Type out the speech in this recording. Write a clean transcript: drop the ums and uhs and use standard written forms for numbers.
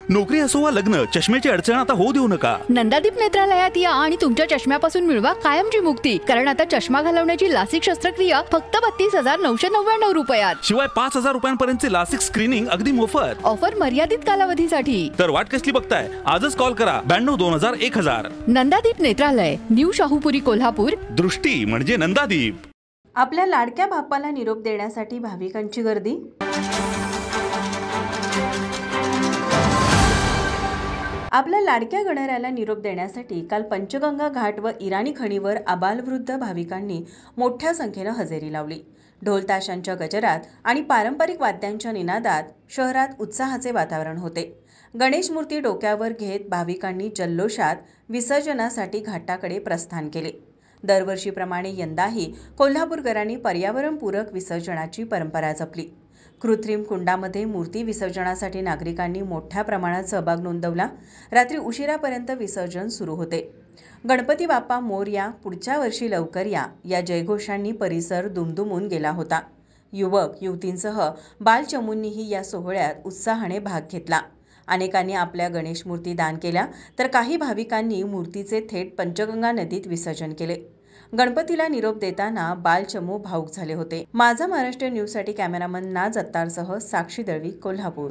नोकरी असो वा लग्न, चष्म्याची अडचण आता होऊ देऊ नका. नंदादीप नेत्रालयात या आणि तुमच्या चष्म्यापासून मिळवा कायमची मुक्ती. कारण आता चष्मा घालवण्याची लासिक शस्त्रक्रिया फक्त 32,999 रुपयात. शिवाय 5,000 रुपयांपर्यंतचे लासिक स्क्रीनिंग अगदी मोफत. ऑफर मर्यादित कालावधीसाठी. तर वाट कसली बघताय? आजच कॉल करा 92-2000-1000. नंदादीप नेत्रालय, न्यू शाहूपुरी, कोल्हापूर. दृष्टी म्हणजे नंदादीप. आपल्या लाडक्या बाप्पाला निरोप देण्यासाठी भाविकांची गर्दी. आपल्या लाडक्या गणरायाला निरोप देण्यासाठी काल पंचगंगा घाट व इराणी खणीवर आबालवृद्ध भाविकांनी मोठ्या संख्येनं हजेरी लावली. ढोल ताशांच्या गजरात आणि पारंपरिक वाद्यांच्या निनादात शहरात उत्साहाचे वातावरण होते. गणेश मूर्ती डोक्यावर घेत भाविकांनी जल्लोषात विसर्जनासाठी घाटाकडे प्रस्थान केले. दरवर्षीप्रमाणे यंदाही कोल्हापूरकरांनी पर्यावरणपूरक विसर्जनाची परंपरा जपली. कृत्रिम कुंडामध्ये मूर्ती विसर्जनासाठी नागरिकांनी मोठ्या प्रमाणात सहभाग नोंदवला. रात्री उशिरापर्यंत विसर्जन सुरू होते. गणपती बाप्पा मोरया, पुढच्या वर्षी लवकर या जयघोषांनी परिसर दुमदुमून गेला होता. युवक युवतींसह बालचमूंनीही या सोहळ्यात उत्साहाने भाग घेतला. अनेकांनी आपल्या गणेश मूर्ती दान केल्या, तर काही भाविकांनी मूर्तीचे थेट पंचगंगा नदीत विसर्जन केले. गणपतीला निरोप देताना बालचमू भाऊक झाले होते. माझा महाराष्ट्र न्यूजसाठी कॅमेरामन नाज अत्तारसह साक्षी दळवी, कोल्हापूर.